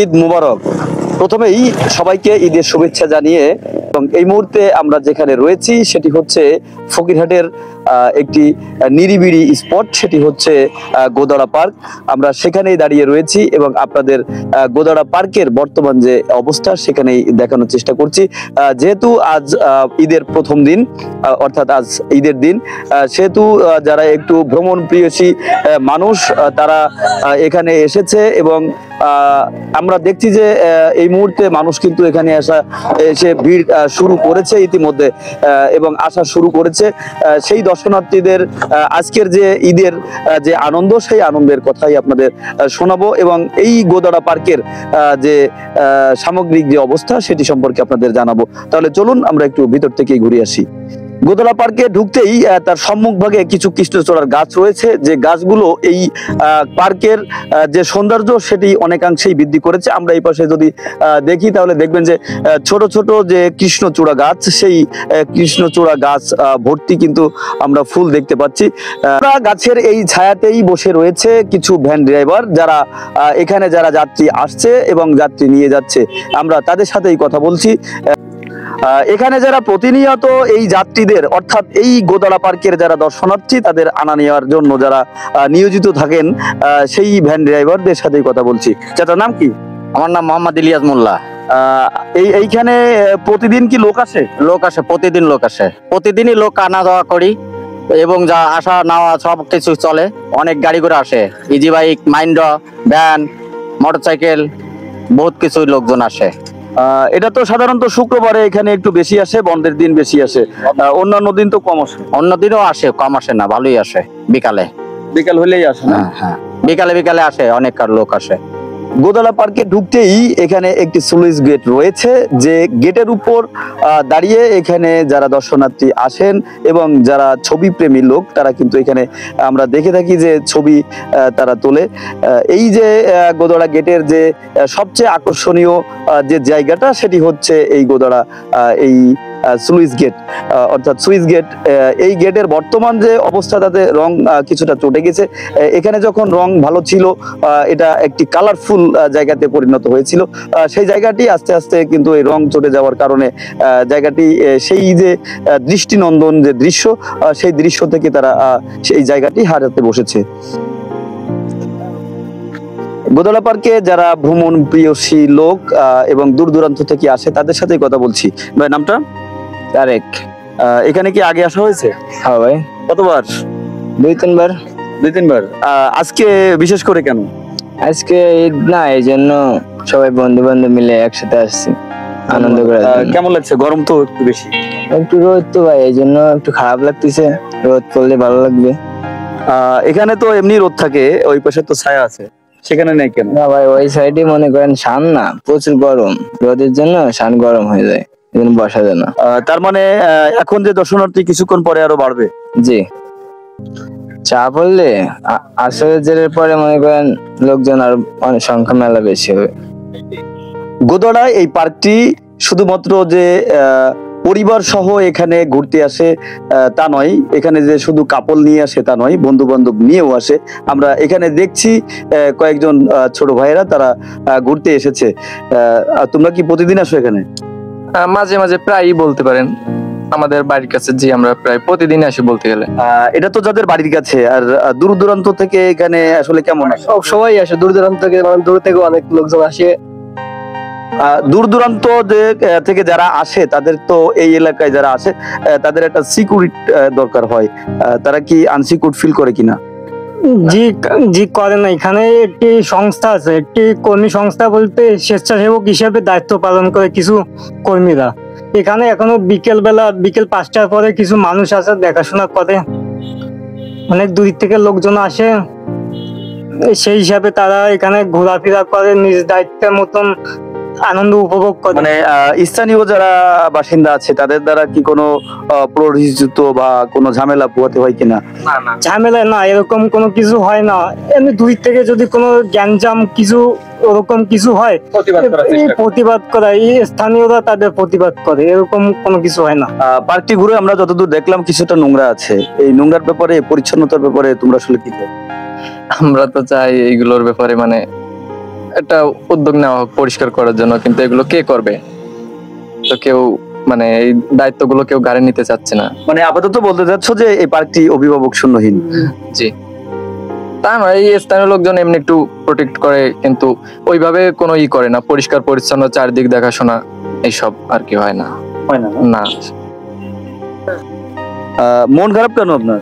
ঈদ মুবারক। প্রথমেই সবাইকে ঈদের শুভেচ্ছা জানিয়ে, এবং এই মুহূর্তে আমরা যেখানে রয়েছি সেটি হচ্ছে ফকিরহাটের একটি নিরিবিলি স্পট, সেটি হচ্ছে গোদাড়া পার্ক। আমরা সেখানেই দাঁড়িয়ে রয়েছি এবং আপনাদের গোদাড়া পার্কের বর্তমান যে অবস্থা সেখানেই দেখানোর চেষ্টা করছি। যেহেতু আজ ঈদের প্রথম দিন, অর্থাৎ আজ ঈদের দিন, সেহেতু যারা একটু ভ্রমণ প্রিয়সী মানুষ তারা এখানে এসেছে এবং আমরা দেখছি যে এই মুহূর্তে মানুষ কিন্তু এখানে এসে ভিড় শুরু করেছে ইতিমধ্যে এবং আসা শুরু করেছে। সেই দর্শনার্থীদের আজকের যে ঈদের যে আনন্দ, সেই আনন্দের কথাই আপনাদের শোনাবো এবং এই গোদাড়া পার্কের যে সামগ্রিক যে অবস্থা সেটি সম্পর্কে আপনাদের জানাবো। তাহলে চলুন আমরা একটু ভিতর থেকে ঘুরে আসি। গোদাড়া পার্কে ঢুকতেই তার সম্মুখ ভাগে কিছু কৃষ্ণচূড়ার গাছ রয়েছে, যে গাছগুলো এই পার্কের যে সৌন্দর্য সেটি অনেকাংশেই বৃদ্ধি করেছে। আমরা এই পাশে যদি দেখি তাহলে দেখবেন যে ছোট ছোট যে কৃষ্ণচূড়া গাছ, সেই কৃষ্ণচূড়া গাছ ভর্তি কিন্তু আমরা ফুল দেখতে পাচ্ছি। গাছের এই ছায়াতেই বসে রয়েছে কিছু ভ্যান ড্রাইভার, যারা এখানে যারা যাত্রী আসছে এবং যাত্রী নিয়ে যাচ্ছে। আমরা তাদের সাথেই কথা বলছি। এখানে যারা প্রতিনিয়ত এই যাত্রীদের, অর্থাৎ এই গোদাড়া পার্কের যারা দর্শনার্থী তাদের আনা নেওয়ার জন্য যারা নিয়োজিত থাকেন, সেই ভ্যান ড্রাইভারদের সাথেই কথা বলছি। চাচার নাম কি? আমার নাম মোহাম্মদ ইলিয়াস মোল্লা। এইখানে প্রতিদিন কি লোক আসে? লোক আসে, প্রতিদিন লোক আসে, প্রতিদিনই লোক আনা যাওয়া করি এবং যা আসা নেওয়া সব কিছু চলে। অনেক গাড়ি করে আসে, ইজি বাইক, মাইন্ড্রা, ভ্যান, মোটরসাইকেল, বহুত কিছু লোকজন আসে। এটা তো সাধারণত শুক্রবারে এখানে একটু বেশি আসে, বন্ধের দিন বেশি আসে, অন্যান্য দিন তো কম আসে। অন্য দিনও আসে, কম আসে না, ভালোই আসে। বিকালে বিকাল হলেই আসে না? হ্যাঁ, বিকালে বিকালে আসে, অনেক লোক আসে। গোদাড়া পার্কে ঢুকতেই এখানে একটি স্লুইস গেট রয়েছে, যে গেটের উপর দাঁড়িয়ে এখানে যারা দর্শনার্থী আসেন এবং যারা ছবি প্রেমী লোক তারা কিন্তু এখানে আমরা দেখে থাকি যে ছবি তারা তোলে। এই যে গোদাড়া গেটের যে সবচেয়ে আকর্ষণীয় যে জায়গাটা সেটি হচ্ছে এই গোদাড়া এই স্লুইস গেট, অর্থাৎ সুইস গেট। এই গেটের বর্তমান যে অবস্থা তাতে রং কিছুটা চটে গেছে। এখানে যখন রং ভালো ছিল এটা একটি কালারফুল জায়গাতে পরিণত হয়েছিল, সেই জায়গাটি আস্তে আস্তে কিন্তু এই রং চটে যাওয়ার কারণে জায়গাটি সেই যে দৃষ্টিনন্দন যে দৃশ্য, সেই দৃশ্য থেকে তারা সেই জায়গাটি হারাতে বসেছে। গোদাড়া পার্কে যারা ভ্রমণ প্রিয়সী লোক এবং দূর দূরান্ত থেকে আসে তাদের সাথেই কথা বলছি। ভাই, নামটা? তারেক। এখানে কি আগে আসা হয়েছে? হ্যাঁ ভাই। কতবার? দুই তিনবার। দুই তিনবার। আজকে বিশেষ করে কেন? আজকে ঈদ না, এই জন্য সবাই বন্ধু বান্ধব মিলে একসাথে আসছি আনন্দ করে। কেমন লাগছে? গরম তো একটু বেশি। একটু রোদ তো ভাই, এই জন্য একটু খারাপ লাগতেছে। রোদ পড়লে ভালো লাগবে। এখানে তো এমনি রোদ থাকে, ওই পাশে তো ছায়া আছে, সেখানে নেই কেন? না ভাই, ওই সাইডে মনে করেন শান না, প্রচুর গরম, রোদের জন্য শান গরম হয়ে যায়, এই জন্য বসা যায় না। তার মানে এখন যে দর্শনার্থী কিছুক্ষণ পরে আরো বাড়বে? জি, চা পড়লে আসরের পরে মনে করেন লোকজন আর অনেক সংখ্যা মেলা বেশি হবে। গোদাড়ায় এই পার্কটি শুধুমাত্র যে পরিবার সহ এখানে ঘুরতে আসে তা নয়, এখানে যে শুধু কাপল নিয়ে আসে তা নয়, বন্ধু বান্ধব নিয়েও আসে। আমরা এখানে দেখছি কয়েকজন ছোট ভাইয়েরা তারা ঘুরতে এসেছে। তোমরা কি প্রতিদিন আসো এখানে? মাঝে মাঝে, প্রায়ই বলতে পারেন আমাদের বাড়ির কাছে। জি, আমরা প্রায় প্রতিদিন আসি বলতে গেলে। এটা তো যাদের বাড়ির কাছে, আর দূর দূরান্ত থেকে এখানে আসলে কেমন আসে? সবাই আসে, দূর দূরান্ত থেকে, দূর থেকে অনেক লোকজন আসে। দূর দূরান্ত থেকে যারা আসে তাদের তো এই এলাকায় যারা আসে তাদের একটা সিকিউরিটি দরকার হয়। তারা কি আনসিকিউর ফিল করে কিনা? জি জি করে না। এখানে একটি সংস্থা আছে, একটি কর্মী সংস্থা বলতে স্বেচ্ছাসেবক হিসেবে দায়িত্ব পালন করে কিছু কর্মীরা। এখানে এখনো বিকেল 5টার পরে কিছু মানুষ আছে, দেখাশোনা করে। অনেক দূর থেকে লোকজন আসে, সেই হিসাবে তারা এখানে ঘোরাফেরা করে, নিজ দায়িত্বের মতন আনন্দ উপভোগ করে। মানে স্থানীয় যারা বাসিন্দা আছে তাদের দ্বারা কি কোনো পরিচিত বা কোনো ঝামেলা পোহাতে হয় কিনা? ঝামেলা না, এরকম কোনো কিছু হয় না। এমনি দূর থেকে যদি কোনো গ্যাঞ্জাম কিছু ওরকম কিছু হয়, প্রতিবাদ করা, এই স্থানীয়রা তাদের প্রতিবাদ করে, এরকম কোনো কিছু হয় না। পার্কটি ঘুরে আমরা যতদূর দেখলাম কিছুটা নোংরা আছে। এই নোংরার ব্যাপারে, পরিচ্ছন্নতার ব্যাপারে তোমরা আসলে কি চাও? আমরা তো চাই এইগুলোর ব্যাপারে মানে একটা উদ্যোগ নেওয়া হোক পরিষ্কার করার জন্য, কিন্তু এগুলো কে করবে? তো কেউ মানে এই দায়িত্বগুলো কেউ গাড়ি নিতে চাচ্ছে না। মানে আপাতত বলতে চাচ্ছ যে এই পার্কটি অভিভাবক শূন্যহীন। জি, তা নয়, এই স্থানীয় লোকজন এমনি একটু প্রোটেক্ট করে, কিন্তু ওইভাবে কোনো করে না, পরিষ্কার পরিচ্ছন্ন চারদিক দেখাশোনা এইসব আর কি হয় না। হয় না? না, মন খারাপ কেন আপনার?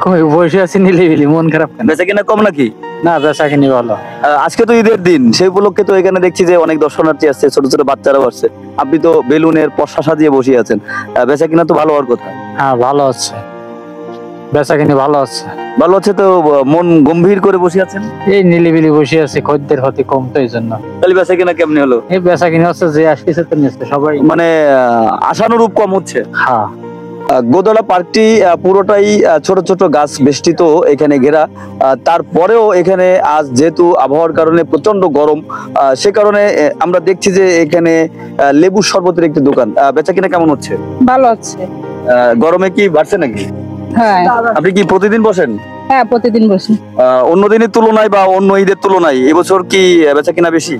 কই বসে আছি নিলিবিলি, মন খারাপ কেন? বেচা কিনা কম নাকি? না, বেচা কিনি ভালো। আজকে তো ঈদের দিন, সেই উপলক্ষে তো এখানে দেখছি যে অনেক দর্শনার্থী আসছে, ছোট ছোট বাচ্চারাও আসছে। আপনি তো বেলুনের পশা সাজিয়ে বসে আছেন, বেচা কিনা তো ভালো হওয়ার কথা। হ্যাঁ, ভালো আছে, বেচা কিনি ভালো আছে। ভালো আছে তো, মন গম্ভীর করে বসে আছেন। এই নিলিবিলি বসে আছে, খদ্দের হতে কম, তো এই জন্য। তাহলে বেচা কিনা কেমনি হলো? এই বেচা কিনি হচ্ছে, যে আসতেছে তো নিচ্ছে সবাই, মানে আশানুরূপ কম হচ্ছে। হ্যাঁ। গোদলা পার্কটি পুরোটাই ছোট ছোট গাছ বেষ্টিত, এখানে ঘেরা। তারপরেও এখানে আজ যেহেতু আবহাওয়ার কারণে প্রচন্ড গরম, সে কারণে আমরা দেখছি যে এখানে লেবু শরবতের একটি দোকান। বেচা কিনা কেমন হচ্ছে? ভালো আছে। গরমে কি বাড়ছে নাকি? হ্যাঁ আপনি কি প্রতিদিন বসেন? হ্যাঁ, প্রতিদিন বসি। অন্য দিনের তুলনায় বা অন্য ঈদের তুলনায় এবছর কি বেচা কিনা বেশি?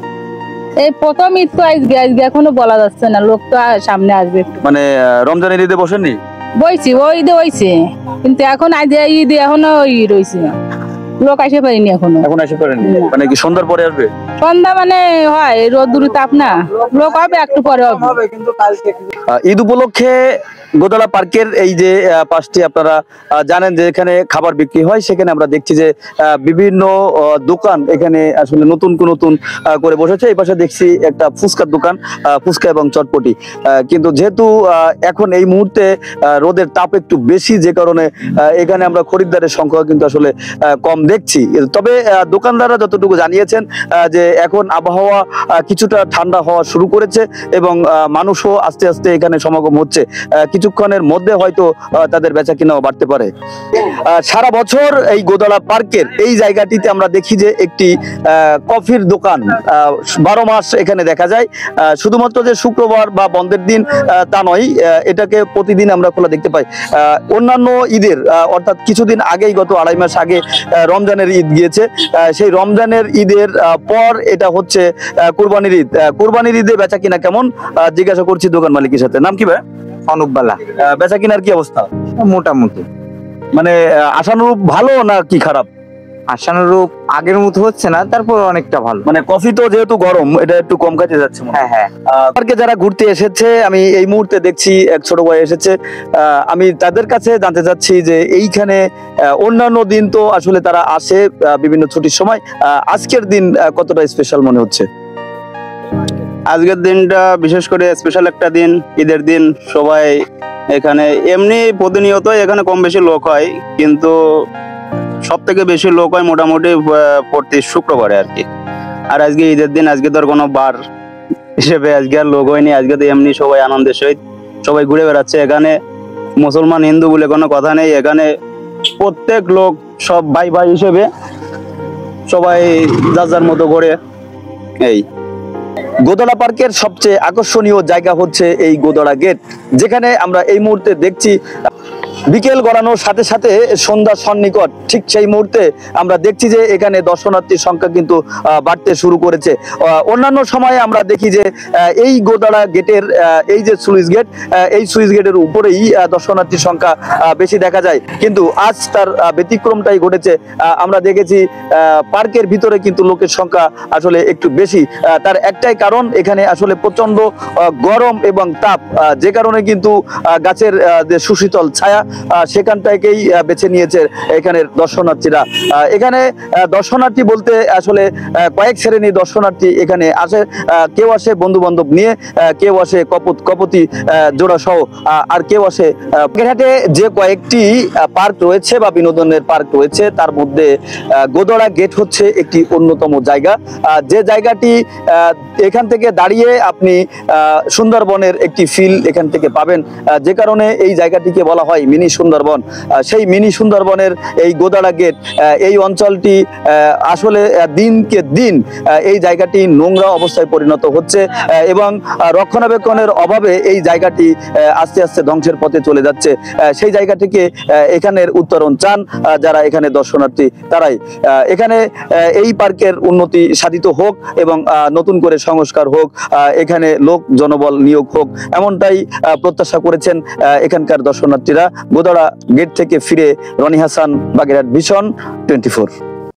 এই প্রথম ঈদ তো আজকে, এখনো বলা যাচ্ছে না, লোক তো সামনে আসবে। মানে রমজানের ঈদে বসেননি? বইছি, ওই ঈদে হইছে, কিন্তু এখন আজ ঈদ এখনো রয়েছে, লোক আসে পারিনি এখনো। এখন আসতে পারেননি? মানে কি সন্ধ্যার পরে আসবে? সন্ধ্যা মানে হয়, রোদ্দুর তাপ না, লোক হবে একটু পরে হবে। ঈদ উপলক্ষে গোদলা পার্কের এই যে পাশটি আপনারা জানেন যে এখানে খাবার বিক্রি হয়, সেখানে আমরা দেখছি যে বিভিন্ন দোকান এখানে আসলে নতুন করে বসেছে। এই পাশে দেখছি একটা ফুচকার দোকান, ফুচকা এবং চটপটি। কিন্তু যেহেতু এখন এই মুহূর্তে রোদের তাপ একটু বেশি, যে কারণে এখানে আমরা খরিদ্দারের সংখ্যা কিন্তু আসলে কম দেখছি। তবে দোকানদাররা যতটুকু জানিয়েছেন যে এখন আবহাওয়া কিছুটা ঠান্ডা হওয়া শুরু করেছে এবং মানুষও আস্তে আস্তে এখানে সমাগম হচ্ছে। কিছুক্ষণের মধ্যে হয়তো তাদের বেচা কিনাও বাড়তে পারে। সারা বছর এই গোদলা পার্কের এই জায়গাটিতে আমরা দেখি যে একটি কফির দোকান 12 মাস এখানে দেখা যায়। শুধুমাত্র যে শুক্রবার বা বন্ধের দিন তা নয়, এটাকে প্রতিদিন আমরা খোলা দেখতে পাই। অন্যান্য ঈদের অর্থাৎ কিছুদিন আগেই, গত 2.5 মাস আগে রমজানের ঈদ গিয়েছে। সেই রমজানের ঈদের পর এটা হচ্ছে কুরবানির ঈদ। কুরবানির ঈদে বেচা কিনা কেমন জিজ্ঞাসা করছি দোকান মালিকের সাথে। নাম কি ভাই? অনুপবালা। বেচা কিনার কি অবস্থা? মোটামুটি, মানে আশানুরূপ ভালো না কি খারাপ? আশানুরূপ আগের মতো হচ্ছে না, তারপর অনেকটা ভালো। মানে কফি তো যেহেতু গরম, এটা একটু কম খাইতে যাচ্ছে মনে হয়। হ্যাঁ। পার্কে যারা ঘুরতে এসেছে, আমি এই মুহূর্তে দেখছি এক ছোট ভাই এসেছে। আমি তাদের কাছে জানতে চাচ্ছি যে এইখানে অন্যান্য দিন তো আসলে তারা আসে বিভিন্ন ছুটির সময়, আজকের দিন কতটা স্পেশাল মনে হচ্ছে? আজকের দিনটা বিশেষ করে স্পেশাল একটা দিন, ঈদের দিন। সবাই এখানে এমনি প্রতিনিয়ত এখানে কম বেশি লোক হয়, কিন্তু সব থেকে বেশি লোক হয় মোটামুটি প্রতি শুক্রবারে আর কি। আর আজকে ঈদের দিন, আজকে তো আর কোনো বার হিসেবে আজকে আর লোক হয়নি। আজকে তো এমনি সবাই আনন্দের সহিত সবাই ঘুরে বেড়াচ্ছে। এখানে মুসলমান হিন্দু বলে কোনো কথা নেই, এখানে প্রত্যেক লোক সব ভাই ভাই হিসেবে সবাই যার যার মতো করে। এই গোদলা পার্কের সবচেয়ে আকর্ষণীয় জায়গা হচ্ছে এই গোদলা গেট, যেখানে আমরা এই মুহূর্তে দেখছি বিকেল গড়ানোর সাথে সাথে সন্ধ্যা সন্নিকট, ঠিক সেই মুহূর্তে আমরা দেখছি যে এখানে দর্শনার্থীর সংখ্যা কিন্তু বাড়তে শুরু করেছে। অন্যান্য সময়ে আমরা দেখি যে এই গোদলা গেটের এই যে সুইচ গেট, এই সুইচ গেটের উপরেই দর্শনার্থীর সংখ্যা বেশি দেখা যায়, কিন্তু আজ তার ব্যতিক্রমটাই ঘটেছে। আমরা দেখেছি পার্কের ভিতরে কিন্তু লোকের সংখ্যা আসলে একটু বেশি। তার একটাই কারণ, এখানে আসলে প্রচন্ড গরম এবং তাপ, যে কারণে কিন্তু গাছের যে সুশীতল ছায়া সেখান থেকেই বেছে নিয়েছে এখানের দর্শনার্থীরা। এখানে দর্শনার্থী বলতে আসলে কয়েক শ্রেণীর দর্শনার্থী এখানে আসে। কেউ আসে বন্ধু বান্ধব নিয়ে, কেউ আসে কপতি জোড়া সহ, আর কেউ আসে। বাগেরহাটে যে কয়েকটি পার্ক রয়েছে বা বিনোদনের পার্ক রয়েছে, তার মধ্যে গোদলা গেট হচ্ছে একটি অন্যতম জায়গা। যে জায়গাটি এখানে এখান থেকে দাঁড়িয়ে আপনি সুন্দরবনের একটি ফিল এখান থেকে পাবেন, যে কারণে এই জায়গাটিকে বলা হয় মিনি সুন্দরবন। সেই মিনি সুন্দরবনের এই গোদাড়া গেট, এই অঞ্চলটি আসলে দিনকে দিন এই জায়গাটি নোংরা অবস্থায় পরিণত হচ্ছে এবং রক্ষণাবেক্ষণের অভাবে এই জায়গাটি আস্তে আস্তে ধ্বংসের পথে চলে যাচ্ছে। সেই জায়গাটিকে এখানের উত্তরণ চান যারা এখানে দর্শনার্থী, তারাই এখানে এই পার্কের উন্নতি সাধিত হোক এবং নতুন করে সংস্কার হোক, এখানে লোক জনবল নিয়োগ হোক, এমনটাই প্রত্যাশা করেছেন এখানকার দর্শনার্থীরা। গোদাড়া গেট থেকে ফিরে রনি হাসান, বাগেরহাট ভিশন 24।